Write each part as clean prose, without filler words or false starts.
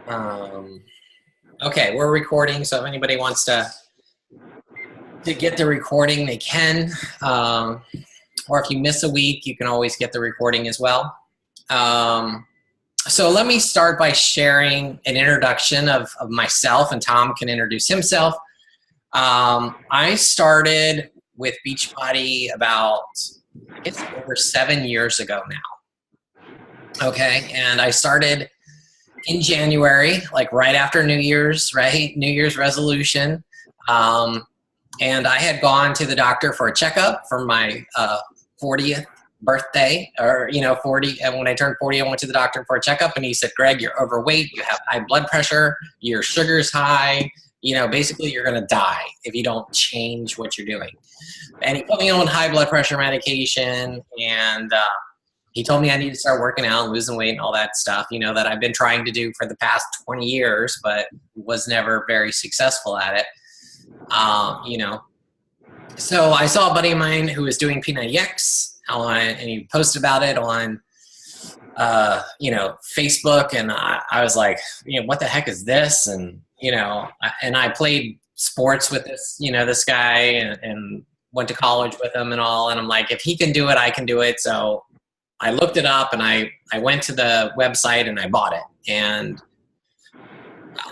Um, okay, we're recording, so if anybody wants to get the recording, they can. Um, or if you miss a week, you can always get the recording as well. So let me start by sharing an introduction of myself, and Tom can introduce himself. I started with Beachbody about, I guess, over 7 years ago now. Okay, and I started in January, like right after New Year's, right? New Year's resolution. And I had gone to the doctor for a checkup for my 40th birthday, or 40. And when I turned 40, I went to the doctor for a checkup, and he said, "Greg, you're overweight. You have high blood pressure. Your sugar's high. Basically, you're going to die if you don't change what you're doing." And he put me on high blood pressure medication, and he told me I need to start working out and losing weight and all that stuff, that I've been trying to do for the past 20 years, but was never very successful at it. So I saw a buddy of mine who was doing P90X, and he posted about it on, Facebook. And I was like, what the heck is this? And, and I played sports with this guy and went to college with him and all. And I'm like, if he can do it, I can do it. So I looked it up, and I went to the website and I bought it. And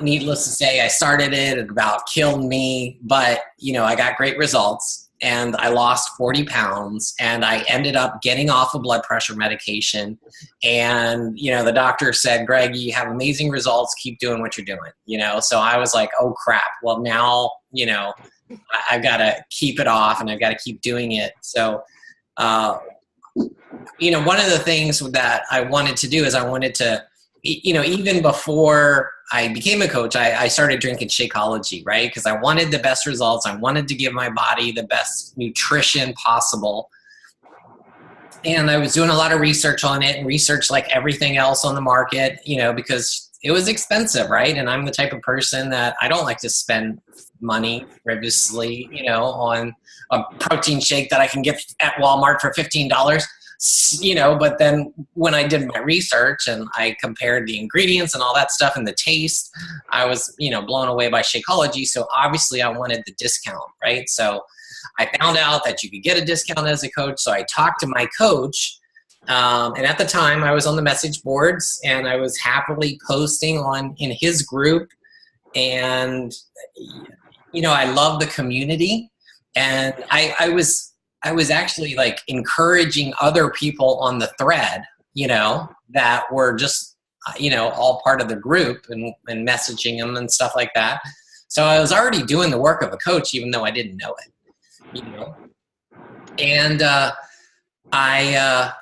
needless to say, I started it. It about killed me, but I got great results, and I lost 40 pounds, and I ended up getting off of blood pressure medication. And, the doctor said, "Greg, you have amazing results. Keep doing what you're doing." So I was like, oh crap. Well, now, I've got to keep it off, and I've got to keep doing it. So, one of the things that I wanted to do is I wanted to, even before I became a coach, I started drinking Shakeology, right? Because I wanted the best results. I wanted to give my body the best nutrition possible. And I was doing a lot of research on it, and research like everything else on the market, because it was expensive, right? And I'm the type of person that I don't like to spend money frivolously, on a protein shake that I can get at Walmart for $15. But then when I did my research and I compared the ingredients and all that stuff and the taste, I was, blown away by Shakeology. So obviously I wanted the discount, right? So I found out that you could get a discount as a coach. So I talked to my coach. And at the time I was on the message boards, and I was happily posting in his group. And, I love the community. And I was actually like encouraging other people on the thread, that were just, all part of the group, and messaging them and stuff like that. So I was already doing the work of a coach, even though I didn't know it, And I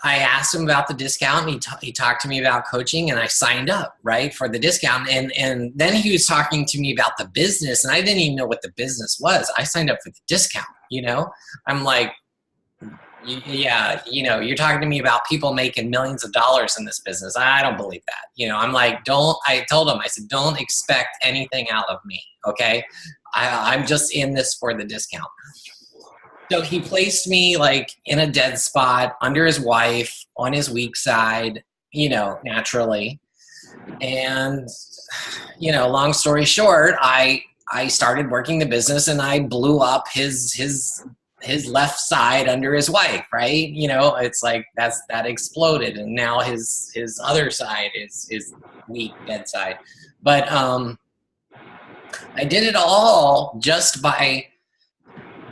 asked him about the discount, and he talked to me about coaching, and I signed up, right, for the discount. And then he was talking to me about the business, and I didn't even know what the business was. I signed up for the discount, I'm like, yeah, you're talking to me about people making millions of dollars in this business. I don't believe that. I'm like, I told him, I said, don't expect anything out of me. Okay. I'm just in this for the discount. So he placed me like in a dead spot under his wife on his weak side, naturally. And, long story short, I started working the business, and I blew up his left side under his wife, right? It's like that exploded, and now his other side is weak, dead side. But I did it all just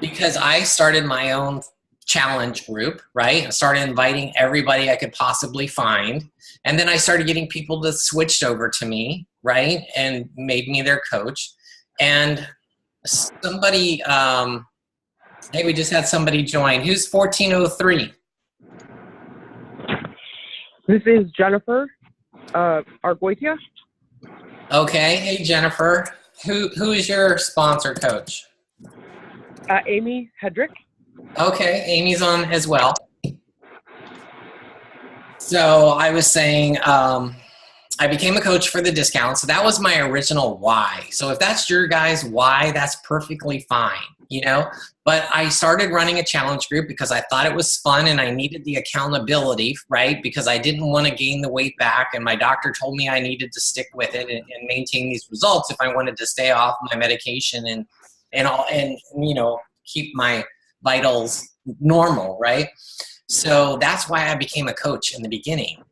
because I started my own challenge group, right? I started inviting everybody I could possibly find, and then I started getting people to switch over to me, right, and made me their coach. And somebody hey, we just had somebody join. Who's 1403? This is Jennifer Argoitia. Okay. Hey, Jennifer. Who is your sponsor coach? Amy Hedrick. Okay. Amy's on as well. So I was saying I became a coach for the discount. So that was my original why. So if that's your guys' why, that's perfectly fine. But I started running a challenge group because I thought it was fun and I needed the accountability, right? Because I didn't want to gain the weight back, and my doctor told me I needed to stick with it and maintain these results if I wanted to stay off my medication and keep my vitals normal, right? So that's why I became a coach in the beginning.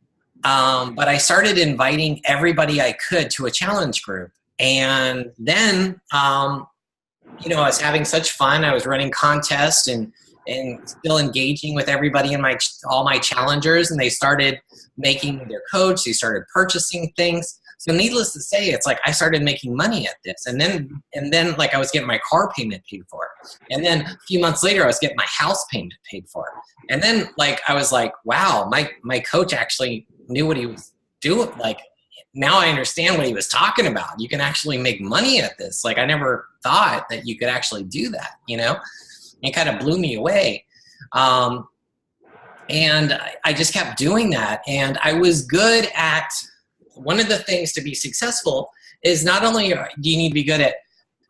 But I started inviting everybody I could to a challenge group. And then, I was having such fun. I was running contests and still engaging with everybody in all my challengers. And they started making me their coach. They started purchasing things. So needless to say, it's like I started making money at this. And then like I was getting my car payment paid for. And then a few months later, I was getting my house payment paid for. And then like I was like, wow, my coach actually knew what he was doing. Like, now I understand what he was talking about. You can actually make money at this. Like, I never thought that you could actually do that, It kind of blew me away. And I just kept doing that. And I was good at, one of the things to be successful is not only do you need to be good at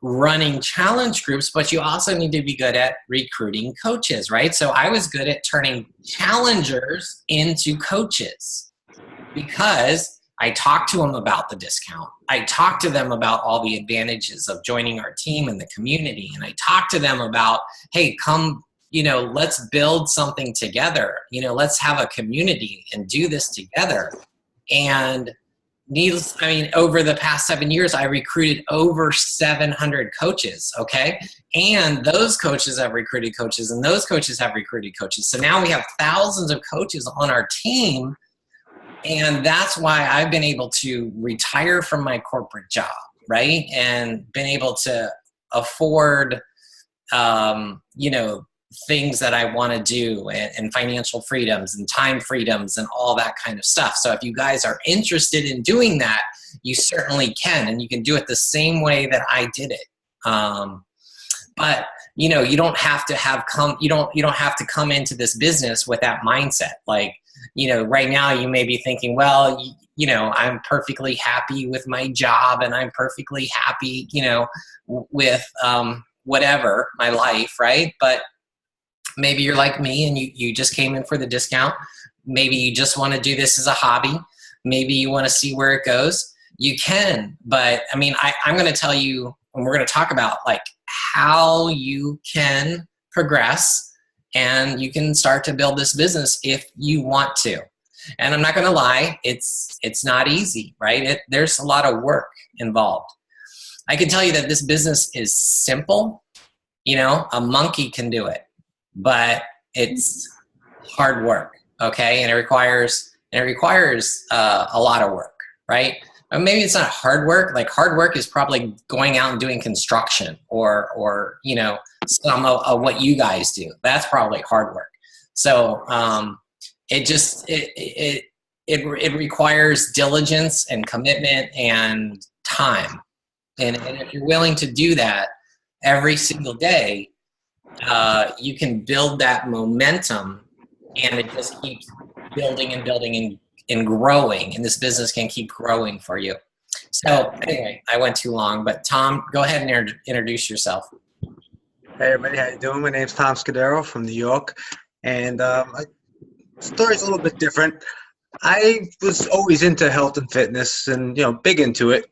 running challenge groups, but you also need to be good at recruiting coaches, right? So I was good at turning challengers into coaches because I talked to them about the discount. I talked to them about all the advantages of joining our team and the community. And I talked to them about, hey, come, let's build something together. Let's have a community and do this together. And over the past 7 years, I recruited over 700 coaches, okay? And those coaches have recruited coaches, and those coaches have recruited coaches. So now we have thousands of coaches on our team. And that's why I've been able to retire from my corporate job, right? And been able to afford, things that I want to do and financial freedoms and time freedoms and all that kind of stuff. So if you guys are interested in doing that, you certainly can. And you can do it the same way that I did it. But you don't have to you don't have to come into this business with that mindset. Like, right now you may be thinking, well, I'm perfectly happy with my job and I'm perfectly happy, with whatever, my life, right? But maybe you're like me and you just came in for the discount. Maybe you just want to do this as a hobby. Maybe you want to see where it goes. You can, but I'm going to tell you, and we're going to talk about like how you can progress and you can start to build this business if you want to. And I'm not going to lie, it's not easy, right? There's a lot of work involved. I can tell you that this business is simple. A monkey can do it, but it's hard work, okay? And it requires a lot of work, right? Or maybe it's not hard work. Like, hard work is probably going out and doing construction or some of what you guys do. That's probably hard work. So it requires diligence and commitment and time. And if you're willing to do that every single day, you can build that momentum, and it just keeps building and building and growing, and this business can keep growing for you. So anyway, I went too long, but Tom, go ahead and introduce yourself. Hey everybody, how you doing? My name's Tom Scudero from New York, and my story's a little bit different. I was always into health and fitness and, big into it,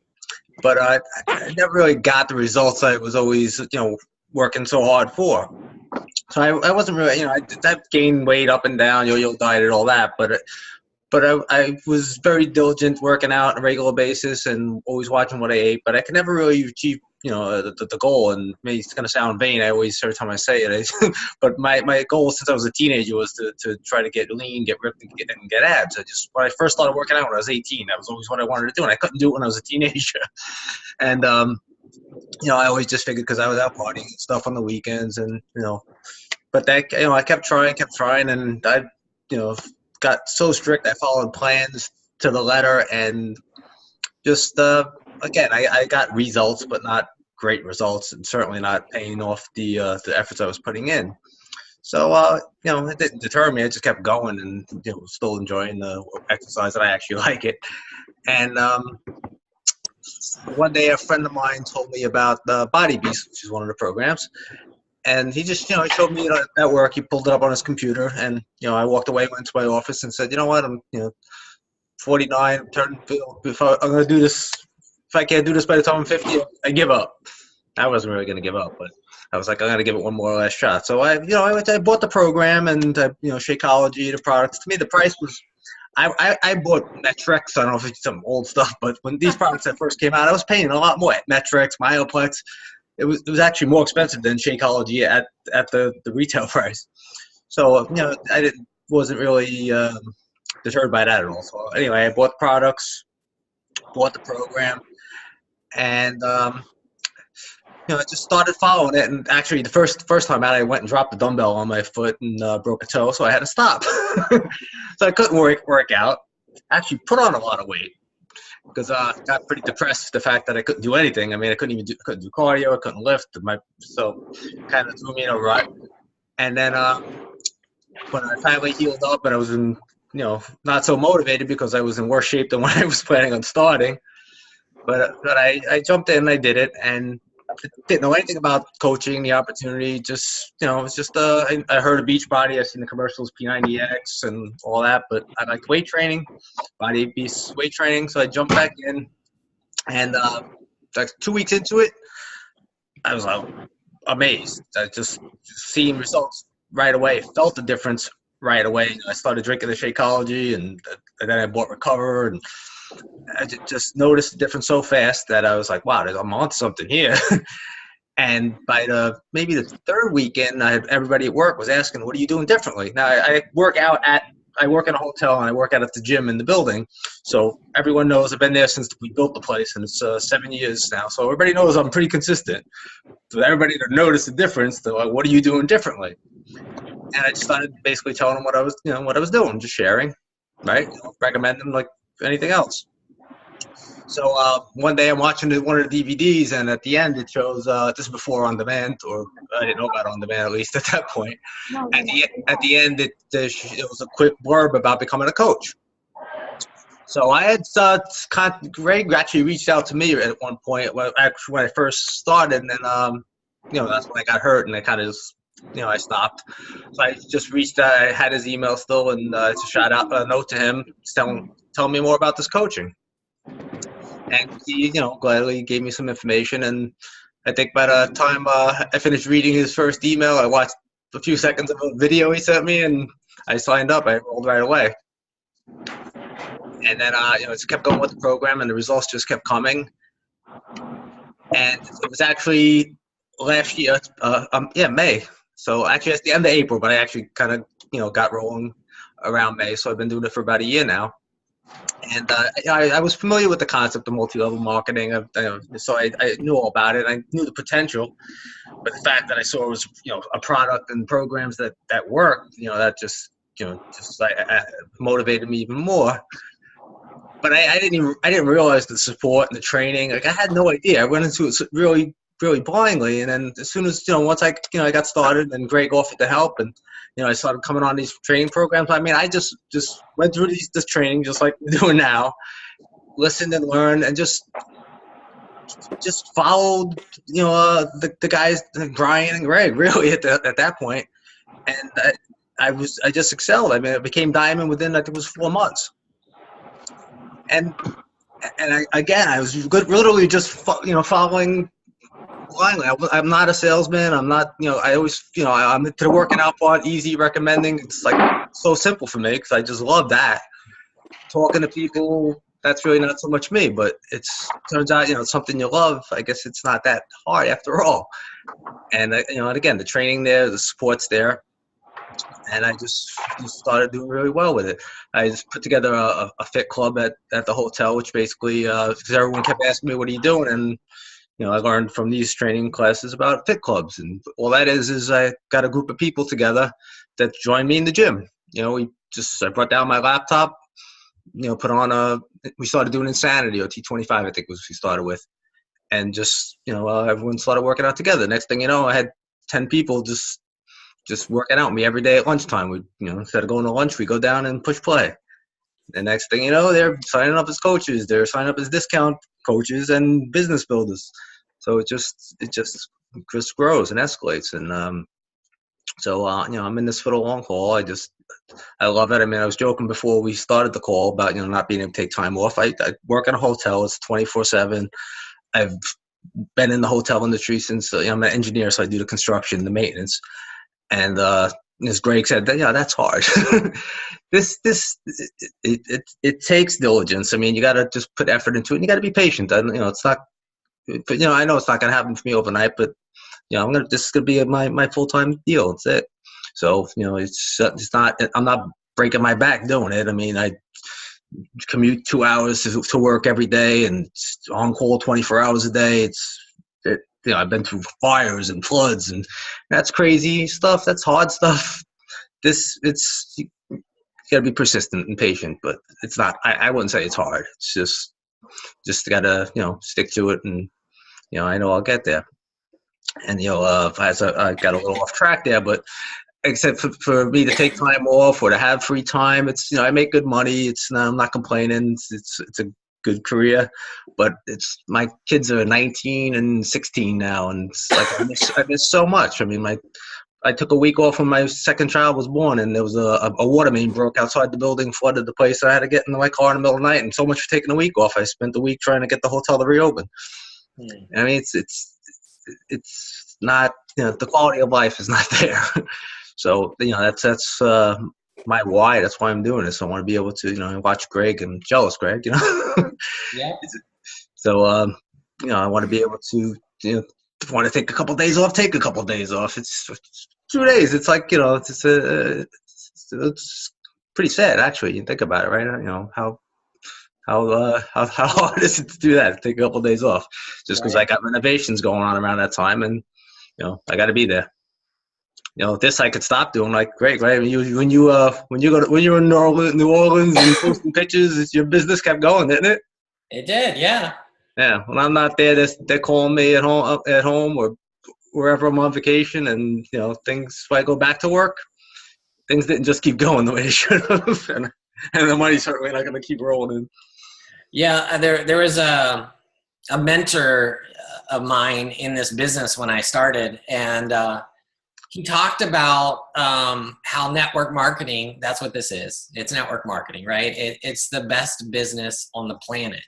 but I never really got the results I was always, working so hard for. So I wasn't really, I gained weight up and down, yo-yo diet and all that, but I was very diligent working out on a regular basis and always watching what I ate, but I could never really achieve, the goal. And maybe it's going to sound vain, every time I say it, but my goal since I was a teenager was to try to get lean, get ripped, and get abs. When I first started working out when I was 18, that was always what I wanted to do, and I couldn't do it when I was a teenager. And, I always just figured because I was out partying and stuff on the weekends and, but that, I kept trying, and I, got so strict. I followed plans to the letter, and just again, I got results, but not great results, and certainly not paying off the efforts I was putting in. So it didn't deter me. I just kept going, and still enjoying the exercise, and I actually like it. And one day, a friend of mine told me about the Body Beast, which is one of the programs. And he just, he showed me at work. He pulled it up on his computer, and I walked away, went to my office, and said, you know what, I'm 49, if I'm gonna do this, if I can't do this by the time I'm 50, I give up. I wasn't really gonna give up, but I was like, I'm gonna give it one more last shot. So I bought the program, and Shakeology, the products. To me, the price was. I bought Met-Rx. I don't know if it's some old stuff, but when these products that first came out, I was paying a lot more. Met-Rx, Myoplex, it was actually more expensive than Shakeology at the retail price. So I wasn't really deterred by that at all. So anyway, I bought the products, bought the program, and I just started following it. And actually, the first time out, I went and dropped the dumbbell on my foot and broke a toe, so I had to stop. So I couldn't work out. Actually, put on a lot of weight because I got pretty depressed with the fact that I couldn't do anything. I mean, I couldn't do cardio, I couldn't lift. So kind of threw me in a rut. And then when I finally healed up and I was in, not so motivated because I was in worse shape than when I was planning on starting. But I jumped in and I did it, and didn't know anything about coaching, the opportunity. Just it was just I heard of Beachbody. I seen the commercials, P90X and all that. But I liked weight training, body beast weight training. So I jumped back in, and like 2 weeks into it, I was amazed. I just seeing results right away. Felt the difference right away. I started drinking the Shakeology, and then I bought Recover, and I just noticed the difference so fast that I was like, wow, I'm on something here. And by maybe the third weekend, everybody at work was asking, what are you doing differently? Now, I work in a hotel, and I work out at the gym in the building. So everyone knows I've been there since we built the place, and it's 7 years now. So everybody knows I'm pretty consistent. So everybody to notice the difference, they're like, what are you doing differently? And I just started basically telling them what I was doing, just sharing, right? Recommend them like anything else. So one day I'm watching one of the DVDs, and at the end it shows this is before on demand, or I didn't know about on demand at least at that point. At the end it was a quick blurb about becoming a coach. So I had Greg actually reached out to me at one point when I first started, and then that's when I got hurt, and I kind of just I stopped. So I just reached out. I had his email still, and just shot out a note to him, telling me more about this coaching. And he, gladly gave me some information. And I think by the time I finished reading his first email, I watched a few seconds of a video he sent me, and I signed up. I enrolled right away. And then, just kept going with the program, and the results just kept coming. And it was actually last year, May. So actually, it's the end of April, but I actually kind of, got rolling around May. So I've been doing it for about a year now. And I was familiar with the concept of multi-level marketing, so I knew all about it. I knew the potential, but the fact that I saw it was a product and programs that worked, that just motivated me even more. But I didn't realize the support and the training. Like I had no idea. I went into it really blindly, and then as soon as once I got started, and Greg offered to help, and I started coming on these training programs. I mean, I just went through this training just like we're doing now, listened and learned, and just followed the guys, Brian and Greg, really at that point. And I just excelled. I mean, I became diamond within, I think it was 4 months. And I was literally just following blindly. I'm not a salesman. I'm not, I always, I'm into the working out part, easy recommending. It's like so simple for me because I just love that. Talking to people, that's really not so much me, but turns out, it's something you love. I guess it's not that hard after all. And, and again, the training there, the support's there. And I just started doing really well with it. I just put together a fit club at the hotel, which basically, because everyone kept asking me, what are you doing? And, I learned from these training classes about fit clubs. And all that is I got a group of people together that joined me in the gym. I brought down my laptop, put on we started doing Insanity, or T25, I think was we started with. And just, everyone started working out together. Next thing you know, I had 10 people just working out with me every day at lunchtime. We, instead of going to lunch, we go down and push play. The next thing you know, they're signing up as coaches. They're signing up as discount coaches and business builders. So it just just grows and escalates. And so I'm in this for the long haul. I love it. I mean, I was joking before we started the call about not being able to take time off. I work in a hotel. It's 24/7. I've been in the hotel industry since I'm an engineer, so I do the construction, the maintenance. And as Greg said, that's hard. It takes diligence. I mean, you got to just put effort into it. And you got to be patient. And it's not. But I know it's not going to happen for me overnight. But this is going to be my full-time deal. That's it. So it's not. I'm not breaking my back doing it. I mean, I commute 2 hours to work every day, and on call 24 hours a day. I've been through fires and floods, and that's crazy stuff. That's hard stuff. You got to be persistent and patient, but it's not. I wouldn't say it's hard. It's just gotta stick to it, and I know I'll get there. And I got a little off track there, but except for me to take time off or to have free time, it's I make good money. I'm not complaining. It's a good career, but my kids are 19 and 16 now, and it's like I miss so much. I mean, I took a week off when my second child was born, and there was a water main broke outside the building, flooded the place. I had to get into my car in the middle of the night, and so much for taking a week off. I spent the week trying to get the hotel to reopen. I mean, it's not the quality of life is not there. So that's my why. That's why I'm doing this. I want to be able to watch Greg. I'm jealous, Greg. Yeah. So I want to be able to want to take a couple of days off. Take a couple of days off. It's 2 days. It's like it's pretty sad actually. You think about it, right? How hard is it to do that? Take a couple of days off just because I got renovations going on around that time, and I got to be there. This I could stop doing, like Greg, right? When you were in New Orleans and posting pictures, your business kept going, didn't it? It did, yeah. Yeah. When I'm not there, they're calling me at home or wherever I'm on vacation, and things. When I go back to work, things didn't just keep going the way they should have, and the money's certainly not going to keep rolling in. Yeah, there was a mentor of mine in this business when I started, and he talked about how network marketing, that's what this is. It's network marketing, right? It's the best business on the planet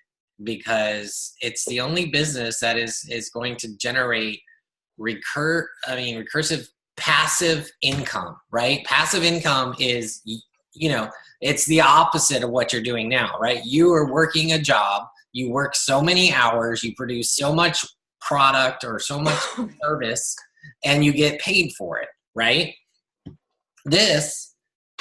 because it's the only business that is going to generate recursive passive income, right? Passive income is, it's the opposite of what you're doing now, right? You are working a job, you work so many hours, you produce so much product or so much service, and you get paid for it, right? This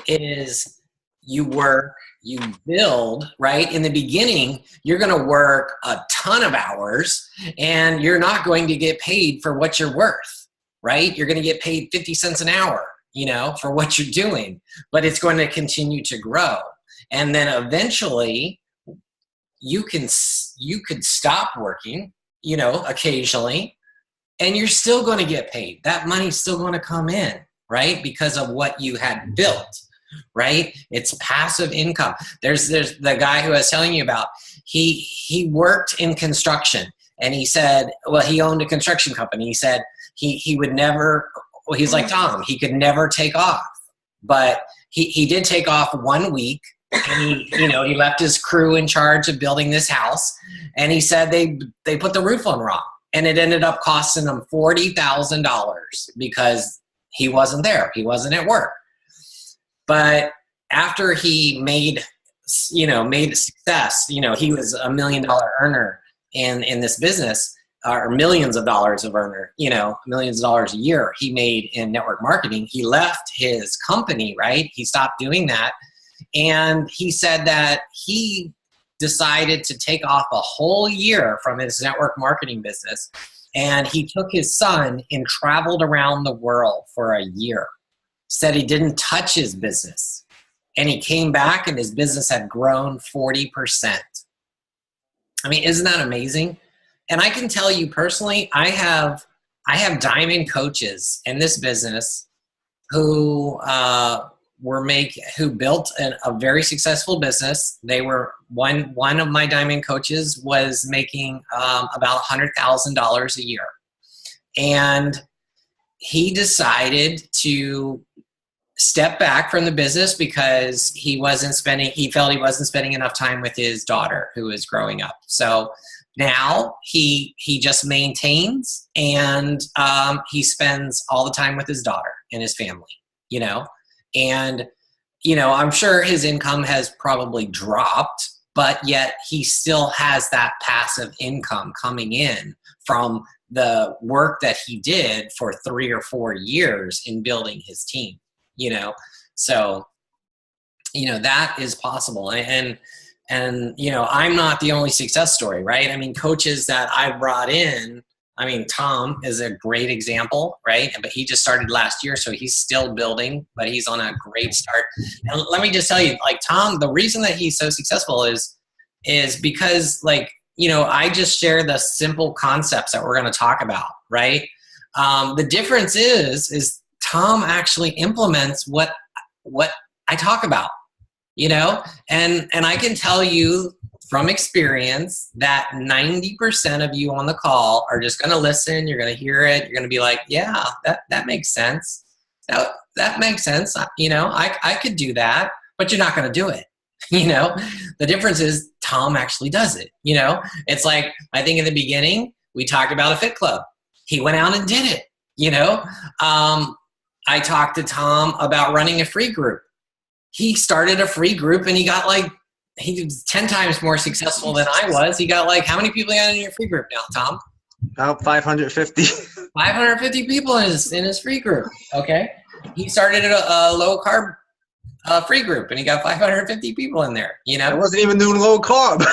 is you work, you build, right? In the beginning, you're going to work a ton of hours and you're not going to get paid for what you're worth, right? You're going to get paid 50 cents an hour, for what you're doing, but it's going to continue to grow. And then eventually you could stop working, occasionally, and you're still going to get paid. That money's still going to come in, right? Because of what you had built, right? It's passive income. There's the guy who I was telling you about. He worked in construction, and he said, well, he owned a construction company. He said he would never. Well, he's like Tom. He could never take off, but he did take off 1 week. And he left his crew in charge of building this house, and he said they put the roof on wrong. And it ended up costing him $40,000 because he wasn't there. He wasn't at work. But after he made success, he was $1 million earner in this business, or millions of dollars of earner, millions of dollars a year he made in network marketing. He left his company, right? He stopped doing that. And he said that he decided to take off a whole year from his network marketing business, and he took his son and traveled around the world for a year. Said he didn't touch his business, and he came back and his business had grown 40%. I mean, isn't that amazing? And I can tell you personally, I have diamond coaches in this business who built a very successful business. They were one of my diamond coaches was making about $100,000 a year. And he decided to step back from the business because he felt he wasn't spending enough time with his daughter who was growing up. So now he just maintains, and he spends all the time with his daughter and his family, and I'm sure his income has probably dropped, but yet he still has that passive income coming in from the work that he did for 3 or 4 years in building his team, so that is possible. And I'm not the only success story, right? I mean, coaches that I brought in, Tom is a great example, right? But he just started last year, so he's still building, but he's on a great start. And let me just tell you, Tom, the reason that he's so successful is because, I just share the simple concepts that we're going to talk about, right? The difference is Tom actually implements what I talk about. And I can tell you from experience that 90% of you on the call are just going to listen. You're going to hear it. You're going to be like, yeah, that makes sense. That makes sense. I could do that, but you're not going to do it. The difference is Tom actually does it. It's like, I think in the beginning, we talked about a fit club. He went out and did it. I talked to Tom about running a free group. He started a free group and he was 10 times more successful than I was. He got how many people you got in your free group now, Tom? About 550. 550 people in his free group. Okay. He started a low carb free group and he got 550 people in there. I wasn't even doing low carb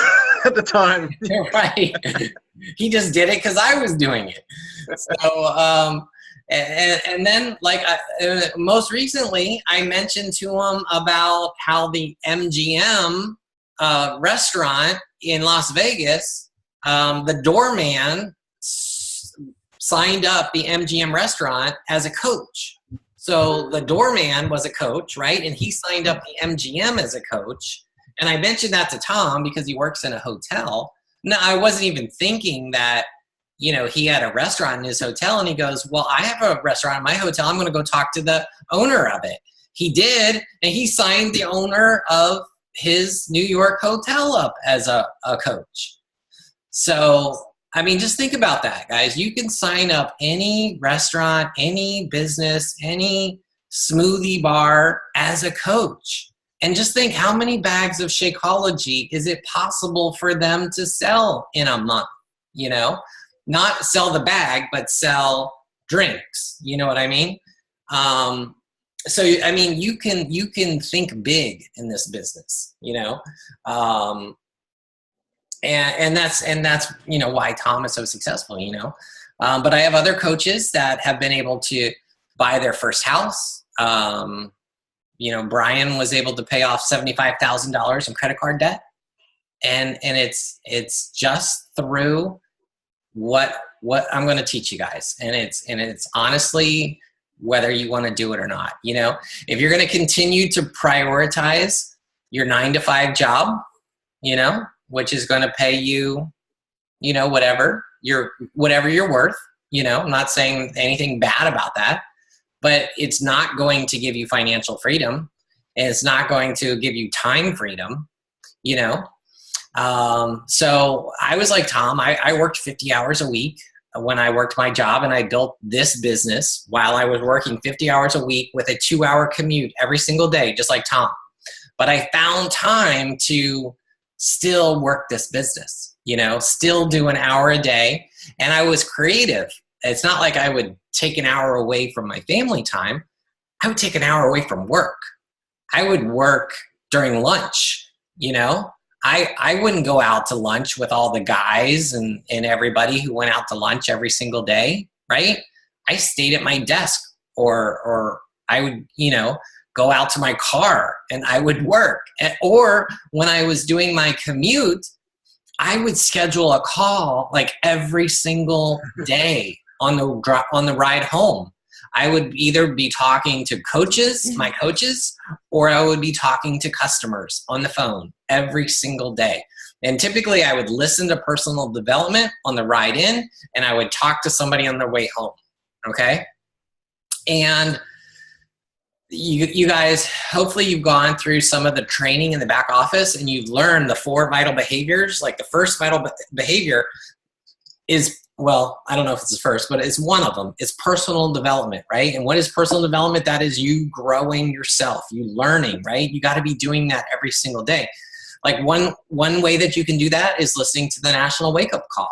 at the time. Right. He just did it because I was doing it. So, and then, most recently, I mentioned to him about how the MGM restaurant in Las Vegas, the doorman signed up the MGM restaurant as a coach. So the doorman was a coach, right? And he signed up the MGM as a coach. And I mentioned that to Tom because he works in a hotel. No, I wasn't even thinking that he had a restaurant in his hotel, and he goes, well, I have a restaurant in my hotel. I'm going to go talk to the owner of it. He did, and he signed the owner of his New York hotel up as a coach. So, just think about that, guys. You can sign up any restaurant, any business, any smoothie bar as a coach. And just think, how many bags of Shakeology is it possible for them to sell in a month, Not sell the bag, but sell drinks. You know what I mean? So you can think big in this business, and that's why Tom is so successful, But I have other coaches that have been able to buy their first house. Brian was able to pay off $75,000 in credit card debt, and it's just through what I'm going to teach you guys. And it's honestly whether you want to do it or not. If you're going to continue to prioritize your 9-to-5 job, which is going to pay you, whatever you're worth, I'm not saying anything bad about that, but it's not going to give you financial freedom, and it's not going to give you time freedom, So I was like Tom. I worked 50 hours a week when I worked my job, and I built this business while I was working 50 hours a week with a 2-hour commute every single day, just like Tom. But I found time to still work this business, still do an hour a day. And I was creative. It's not like I would take an hour away from my family time. I would take an hour away from work. I would work during lunch, I wouldn't go out to lunch with all the guys and everybody who went out to lunch every single day, right? I stayed at my desk, or I would, go out to my car and I would work. Or when I was doing my commute, I would schedule a call every single day on the ride home. I would either be talking to my coaches, or I would be talking to customers on the phone every single day. And typically I would listen to personal development on the ride in, and I would talk to somebody on their way home. Okay. And you guys, hopefully you've gone through some of the training in the back office and you've learned the 4 vital behaviors. Like the first vital behavior is, well, I don't know if it's the first, but it's one of them. It's personal development, right? And what is personal development? That is you growing yourself, you learning, right? You got to be doing that every single day. Like one way that you can do that is listening to the National Wake Up Call.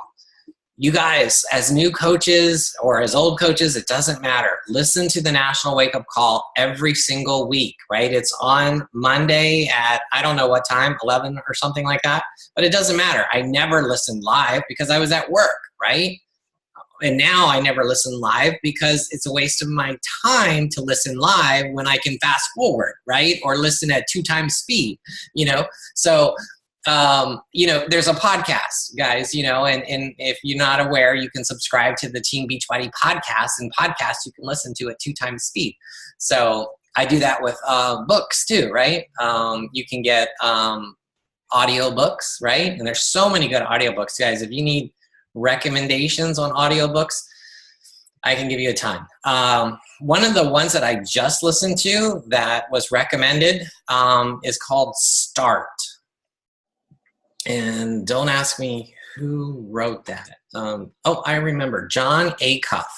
You guys, as new coaches or as old coaches, it doesn't matter. Listen to the National Wake Up Call every single week, right? It's on Monday at, I don't know what time, 11 or something like that, but it doesn't matter. I never listened live because I was at work, right? And now I never listen live because it's a waste of my time to listen live when I can fast forward, right? Or listen at 2 times speed, So, there's a podcast, guys, and if you're not aware, you can subscribe to the Team Beachbody podcast, and podcasts you can listen to at 2 times speed. So I do that with books too, right? You can get audio books, right? And there's so many good audio books, guys. If you need recommendations on audiobooks, I can give you a ton. One of the ones that I just listened to that was recommended is called Start. And don't ask me who wrote that. I remember, John Acuff.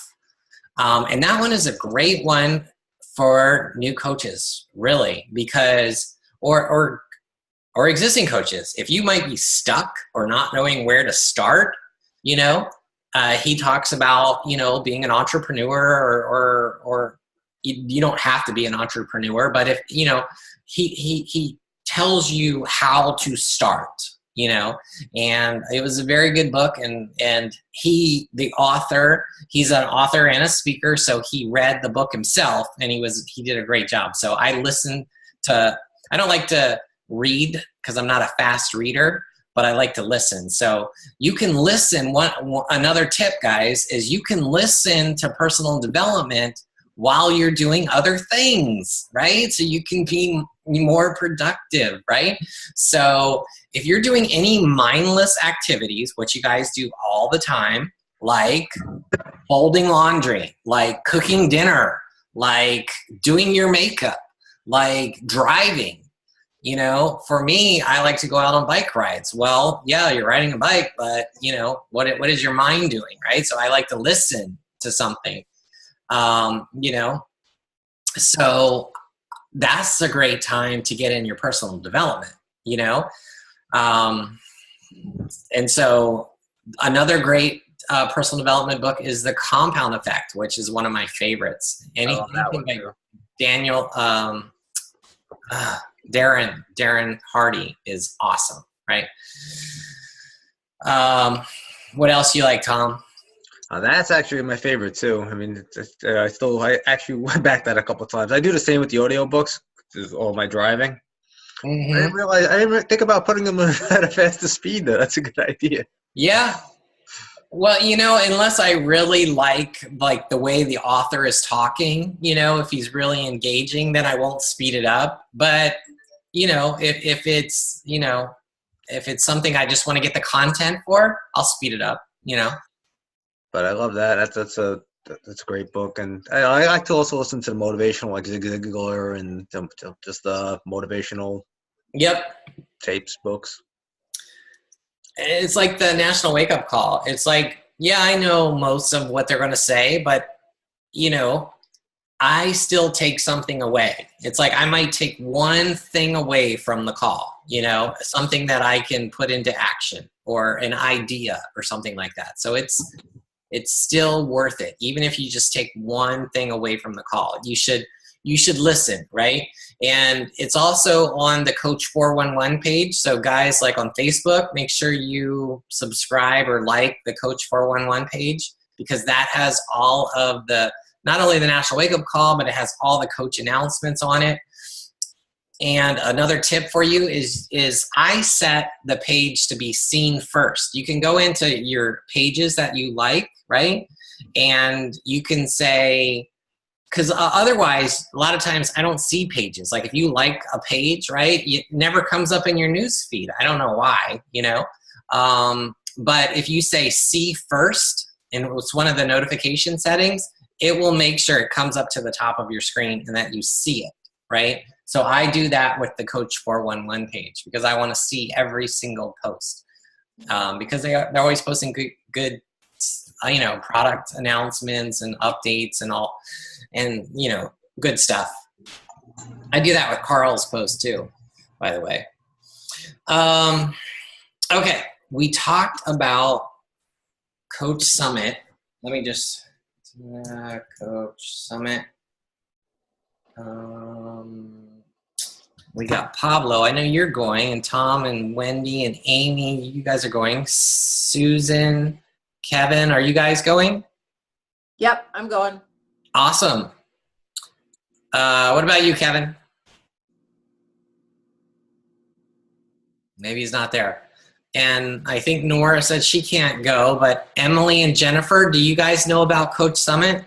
And that one is a great one for new coaches, really, because, or existing coaches. If you might be stuck or not knowing where to start, he talks about, being an entrepreneur or you don't have to be an entrepreneur, but if, he tells you how to start. And it was a very good book, and the author, he's an author and a speaker, so he read the book himself, and he did a great job. So I don't like to read because I'm not a fast reader, but I like to listen. So you can listen. Another tip, guys, is you can listen to personal development while you're doing other things, right? So you can be more productive, right? So if you're doing any mindless activities, which you guys do all the time, like folding laundry, like cooking dinner, like doing your makeup, like driving, for me, I like to go out on bike rides. Well, yeah, you're riding a bike, but what is your mind doing, right? So I like to listen to something. So that's a great time to get in your personal development, and so another great personal development book is The Compound Effect, which is one of my favorites. Anything by Daniel, Darren Hardy is awesome, right? What else do you like, Tom? That's actually my favorite too. I mean, I actually went back that a couple of times. I do the same with the audiobooks, all my driving. Mm-hmm. I didn't think about putting them at a faster speed though. That's a good idea. Yeah. Well, unless I really like the way the author is talking, if he's really engaging, then I won't speed it up. But, if it's something I just want to get the content for, I'll speed it up, But I love that. That's a great book. And I like to also listen to the motivational, like Zig Ziglar and just the motivational tapes, books. It's like the National Wake Up Call. It's like, yeah, I know most of what they're going to say, but, I still take something away. It's like I might take one thing away from the call, something that I can put into action or an idea or something like that. So it's still worth it. Even if you just take one thing away from the call, you should listen, right? And it's also on the Coach 411 page. So guys, like on Facebook, make sure you subscribe or like the Coach 411 page, because that has all of not only the National Wake Up Call, but it has all the coach announcements on it. And another tip for you is I set the page to be seen first. You can go into your pages that you like, right? And you can say, because otherwise, a lot of times I don't see pages. Like if you like a page, right, it never comes up in your news feed. I don't know why, you know. But if you say see first, and it's one of the notification settings, it will make sure it comes up to the top of your screen and that you see it, right? So I do that with the Coach 411 page because I want to see every single post because they're always posting good, you know, product announcements and updates and all, and, you know, good stuff. I do that with Carl's post too, by the way. Okay, we talked about Coach Summit. Let me just, Coach Summit. We got Pablo. I know you're going, and Tom and Wendy and Amy, you guys are going. Susan, Kevin, are you guys going? Yep, I'm going. Awesome. What about you, Kevin? Maybe he's not there. And I think Nora said she can't go, but Emily and Jennifer, do you guys know about Coach Summit?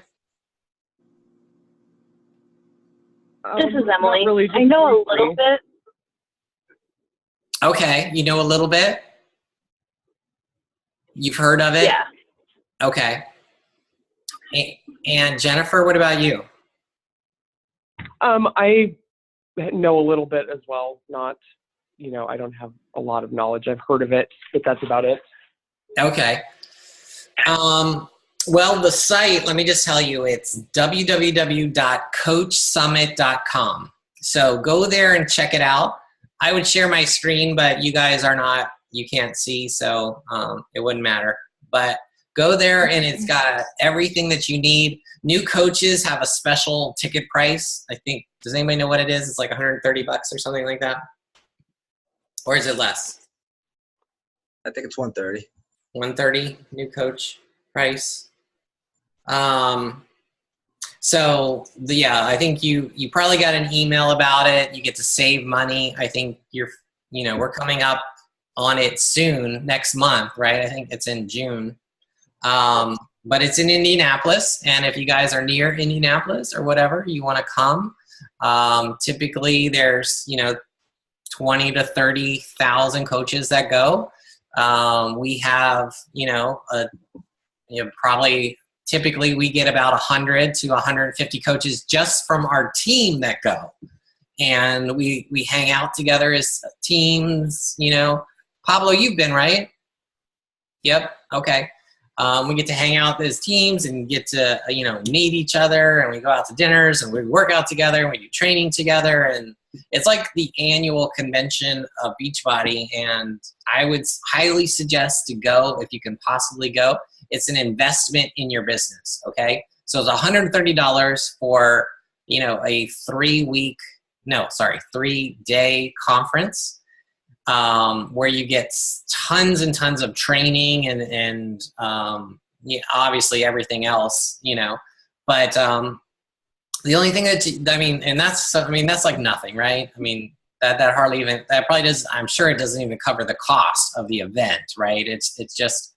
This is Emily. Really, I know a little bit. Okay, you know a little bit? You've heard of it? Yeah. Okay. And Jennifer, what about you? I know a little bit as well. Not, you know, I don't have a lot of knowledge. I've heard of it, but that's about it. Okay. Well, the site, let me just tell you, it's www.coachsummit.com. So go there and check it out. I would share my screen, but you guys are not, you can't see, so it wouldn't matter. But go there and it's got everything that you need. New coaches have a special ticket price. I think, does anybody know what it is? It's like $130 or something like that. Or is it less? I think it's 130. 130 new coach price. So yeah, I think you probably got an email about it. You get to save money. I think we're coming up on it soon, next month, right? I think it's in June. But it's in Indianapolis, and if you guys are near Indianapolis or whatever, you want to come. Typically there's 20 to 30,000 coaches that go. We have probably typically we get about 100 to 150 coaches just from our team that go, and we hang out together as teams. Pablo, you've been, right? Yep. Okay. We get to hang out as teams and get to meet each other, and we go out to dinners and we work out together and we do training together, and it's like the annual convention of Beachbody, and I would highly suggest to go if you can possibly go. It's an investment in your business, okay? So it's $130 for, a 3-day conference where you get tons and tons of training and obviously everything else, but the only thing that's like nothing, right? I mean, that probably does, I'm sure it doesn't even cover the cost of the event, right? It's just,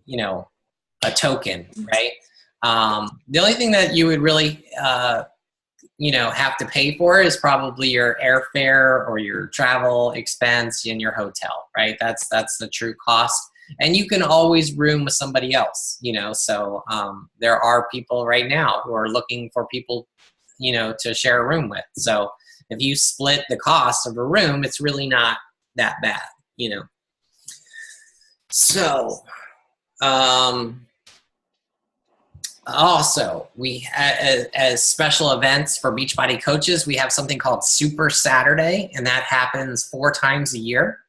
a token, right? The only thing that you would really, have to pay for is probably your airfare or your travel expense and your hotel, right? That's the true cost. And you can always room with somebody else, so there are people right now who are looking for people, to share a room with. So if you split the cost of a room, it's really not that bad, So also, we as special events for Beachbody coaches, we have something called Super Saturday, and that happens 4 times a year.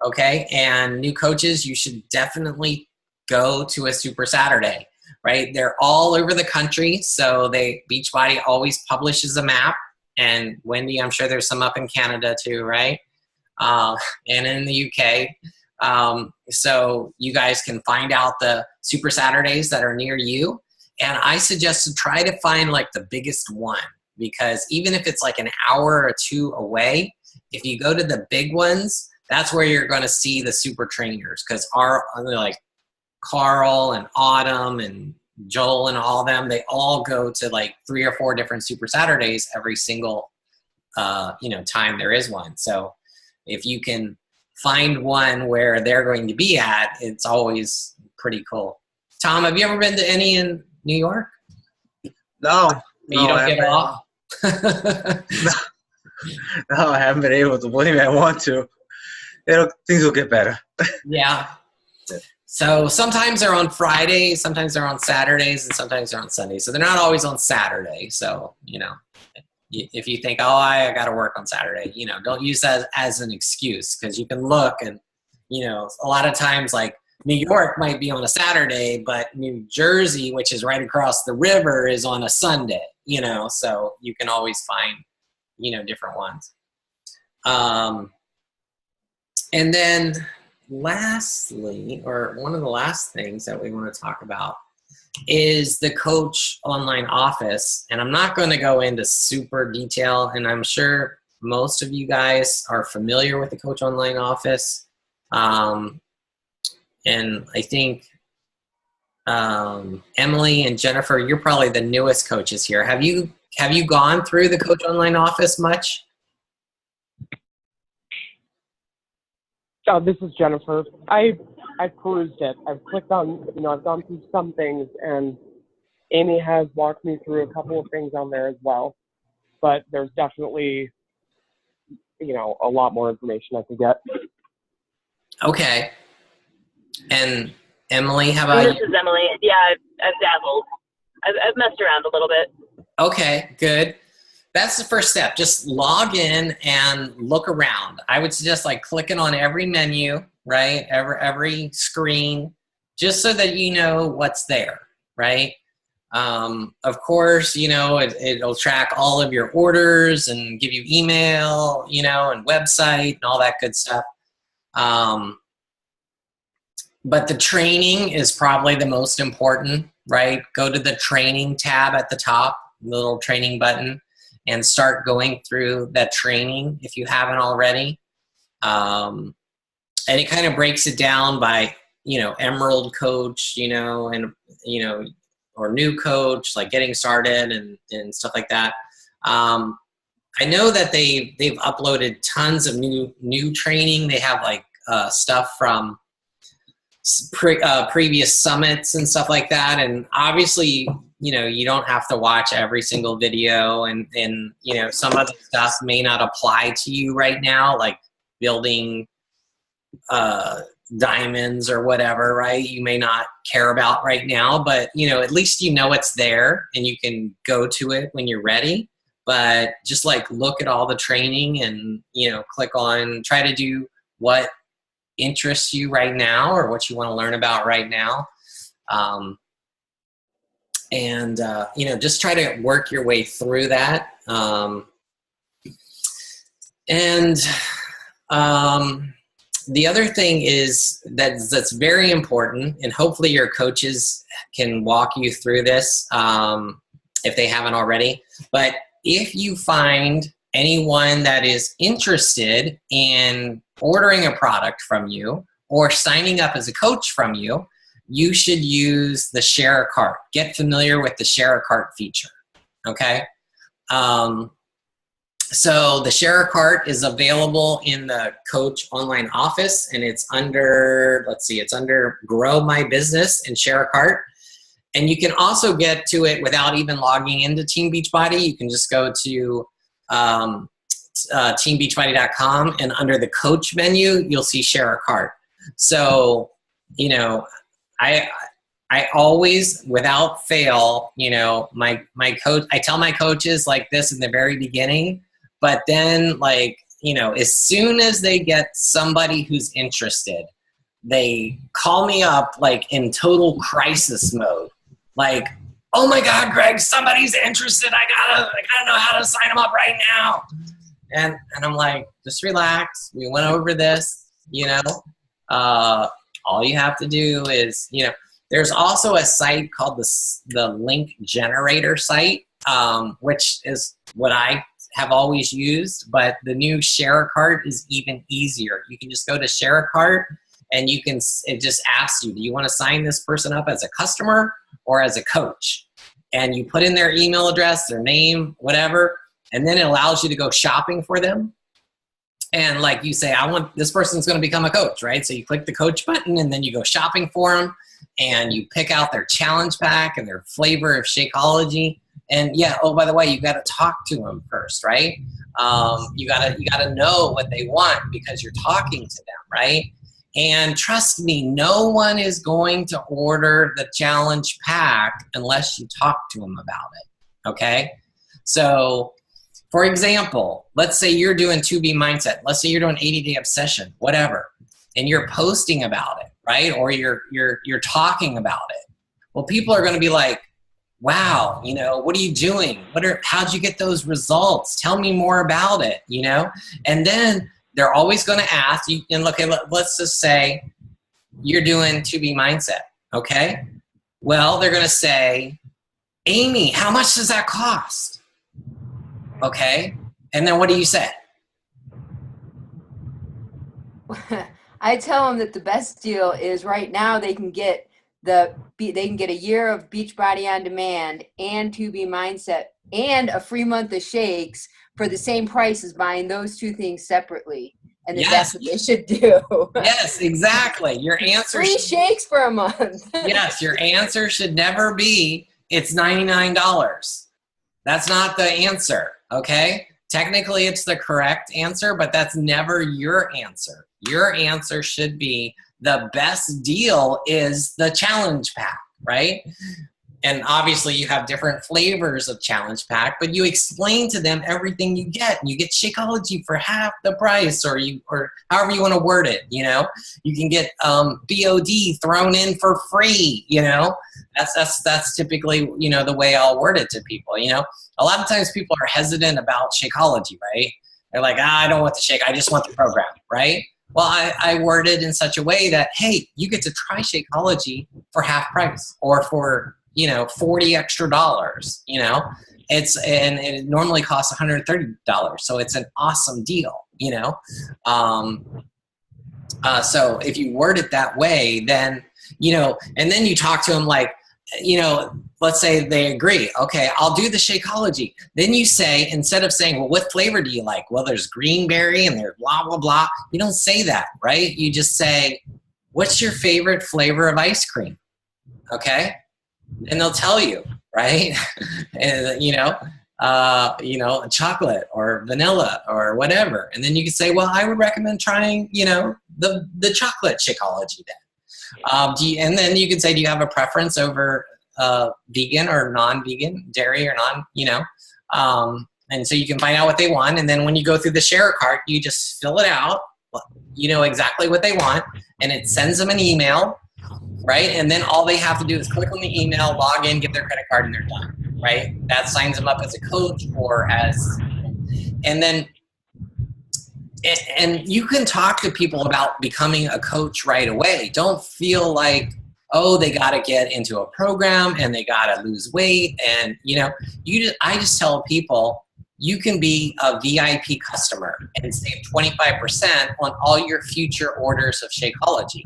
Okay, and new coaches, you should definitely go to a Super Saturday, right? They're all over the country, so Beachbody always publishes a map, and Wendy, I'm sure there's some up in Canada too, right? And in the UK. So you guys can find out the Super Saturdays that are near you. And I suggest to try to find like the biggest one, because even if it's like an hour or 2 away, if you go to the big ones, that's where you're going to see the super trainers, because like Carl and Autumn and Joel and all of them, they all go to like 3 or 4 different Super Saturdays every single, time there is one. So if you can find one where they're going to be at, it's always pretty cool. Tom, have you ever been to any in New York? No, You don't get off? No, I haven't been able to. Believe me, I want to. Things will get better. Yeah. So sometimes they're on Fridays, sometimes they're on Saturdays, and sometimes they're on Sundays. So they're not always on Saturday. So, if you think, oh, I got to work on Saturday, don't use that as an excuse, because you can look and, a lot of times like New York might be on a Saturday, but New Jersey, which is right across the river, is on a Sunday, so you can always find, different ones. And then lastly, or one of the last things that we want to talk about is the Coach Online Office. And I'm not going to go into super detail, and I'm sure most of you guys are familiar with the Coach Online Office. And I think Emily and Jennifer, you're probably the newest coaches here. Have you gone through the Coach Online Office much? This is Jennifer. I've perused it. I've clicked on, I've gone through some things, and Amy has walked me through a couple of things on there as well. But there's definitely, a lot more information I could get. Okay. And Emily, how about you? This is Emily. Yeah, I've dabbled. I've messed around a little bit. Okay, good. That's the first step. Just log in and look around. I would suggest like clicking on every menu, right? Every screen, just so that you know what's there, right? Of course, it'll track all of your orders and give you email, and website and all that good stuff. But the training is probably the most important, right? Go to the training tab at the top, the little training button, and start going through that training if you haven't already. And it kind of breaks it down by, Emerald Coach, and, or new coach, like getting started and stuff like that. I know that they've uploaded tons of new training. They have like stuff from previous summits and stuff like that. And obviously, you don't have to watch every single video, and some of the stuff may not apply to you right now, like building diamonds or whatever, right? You may not care about right now, but at least it's there and you can go to it when you're ready. But just like look at all the training and click on, try to do what interests you right now or what you want to learn about right now. Just try to work your way through that. The other thing is that's very important, and hopefully your coaches can walk you through this if they haven't already. But if you find anyone that is interested in ordering a product from you or signing up as a coach from you, you should use the Share a Cart. Get familiar with the Share a Cart feature, okay? So the Share a Cart is available in the Coach Online Office, and it's under, it's under Grow My Business and Share a Cart. And you can also get to it without even logging into Team Beachbody. You can just go to teambeachbody.com, and under the Coach menu, you'll see Share a Cart. So, I always, without fail, my coach, I tell my coaches like this in the very beginning, but then as soon as they get somebody who's interested, they call me up like in total crisis mode. Like, oh my God, Greg, somebody's interested. I gotta know how to sign them up right now. And I'm like, just relax. We went over this, all you have to do is, there's also a site called the Link Generator site, which is what I have always used, but the new Share a Cart is even easier. You can just go to Share a Cart and it just asks you, do you want to sign this person up as a customer or as a coach? And you put in their email address, their name, whatever, and then it allows you to go shopping for them. And like you say, I want this person's going to become a coach, right? So you click the coach button and then you go shopping for them and you pick out their challenge pack and their flavor of Shakeology. And yeah, oh, by the way, you got to talk to them first, right? You gotta know what they want because you're talking to them, right? And trust me, no one is going to order the challenge pack unless you talk to them about it, okay? So, for example, let's say you're doing 2B Mindset. Let's say you're doing 80-day obsession, whatever, and you're posting about it, right? Or you're talking about it. Well, people are going to be like, wow, what are you doing? How'd you get those results? Tell me more about it, And then they're always going to ask you, and look, let's just say you're doing 2B Mindset, okay? Well, they're going to say, Amy, how much does that cost? Okay, and then what do you say? I tell them that the best deal is right now they can get a year of Beachbody On Demand and 2B Mindset and a free month of shakes for the same price as buying those two things separately. And that's what they should do. Yes, exactly. Your answer free shakes for a month. Yes, your answer should never be it's $99. That's not the answer. Okay? Technically, it's the correct answer, but that's never your answer. Your answer should be the best deal is the challenge pack, right? And obviously, you have different flavors of challenge pack, but you explain to them everything you get. You get Shakeology for half the price, or however you want to word it. You can get BOD thrown in for free. That's typically the way I'll word it to people. A lot of times people are hesitant about Shakeology, right? They're like, I don't want the shake. I just want the program, right? Well, I word it in such a way that, hey, you get to try Shakeology for half price or for $40 extra. And it normally costs $130, so it's an awesome deal. So if you word it that way, then and then you talk to them like, let's say they agree. Okay, I'll do the Shakeology. Then you say, instead of saying, well, what flavor do you like? Well, there's greenberry and there's blah, blah, blah. You don't say that, right? You just say, what's your favorite flavor of ice cream? Okay? And they'll tell you, right? And, chocolate or vanilla or whatever. And then you can say, well, I would recommend trying, the chocolate Shakeology then. And then you can say, do you have a preference over vegan or non-vegan, dairy or and so you can find out what they want. And then when you go through the share cart, you just fill it out. You know exactly what they want, and it sends them an email. Right? And then all they have to do is click on the email, log in, get their credit card, and they're done. Right? That signs them up as a coach and you can talk to people about becoming a coach right away. Don't feel like, oh, they got to get into a program and they got to lose weight. And, I just tell people, you can be a VIP customer and save 25% on all your future orders of Shakeology.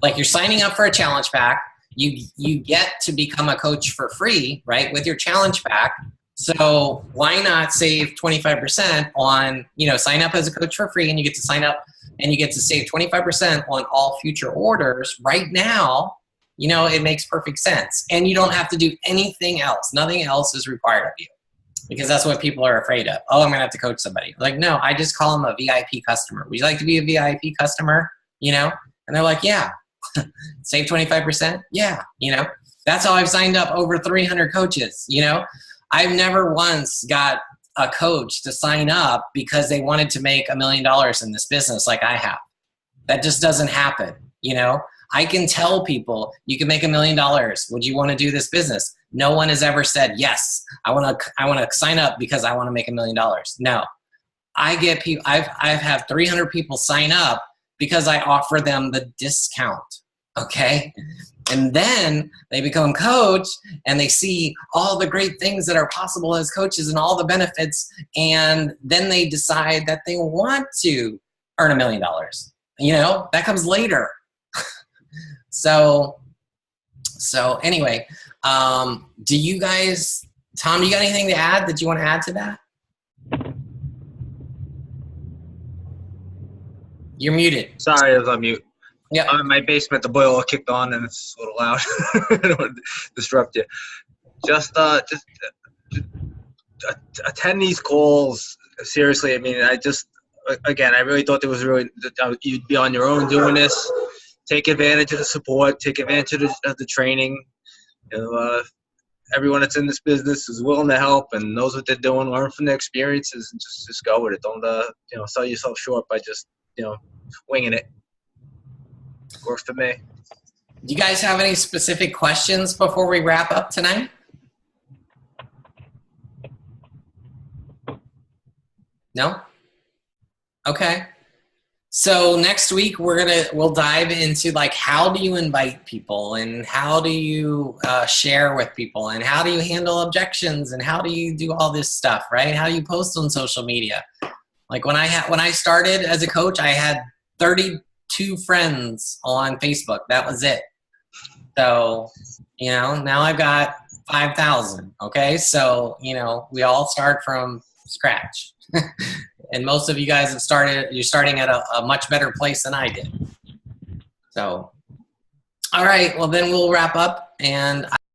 Like you're signing up for a challenge pack, you get to become a coach for free, right, with your challenge pack. So why not save 25% on, sign up as a coach for free and you get to sign up and you get to save 25% on all future orders right now. It makes perfect sense. And you don't have to do anything else. Nothing else is required of you because that's what people are afraid of. Oh, I'm going to have to coach somebody. Like, no, I just call them a VIP customer. Would you like to be a VIP customer? And they're like, yeah. Save 25%? Yeah. That's how I've signed up over 300 coaches. I've never once got a coach to sign up because they wanted to make $1 million in this business like I have. That just doesn't happen. I can tell people you can make $1 million. Would you want to do this business? No one has ever said, yes, I want to sign up because I want to make $1 million. No, I get people, I've had 300 people sign up because I offer them the discount, okay? And then they become coach and they see all the great things that are possible as coaches and all the benefits, and then they decide that they want to earn $1 million. You know, that comes later. So anyway, do you guys, Tom, you got anything to add that you want to add to that? You're muted. Sorry, I was on mute. Yeah. I'm in my basement. The boiler kicked on, and it's a little loud. I don't want to disrupt you. Just attend these calls seriously. I mean, again, I really thought you'd be on your own doing this. Take advantage of the support. Take advantage of the training. You know, everyone that's in this business is willing to help and knows what they're doing. Learn from their experiences and just go with it. Don't sell yourself short by just winging it. Works for me. Do you guys have any specific questions before we wrap up tonight? No? Okay. So next week we'll dive into like how do you invite people and how do you share with people and how do you handle objections and how do you do all this stuff, right? How do you post on social media? Like when I started as a coach, I had 32 friends on Facebook. That was it. So, now I've got 5,000. Okay. So, we all start from scratch. And most of you guys you're starting at a much better place than I did. So, all right. Well, then we'll wrap up and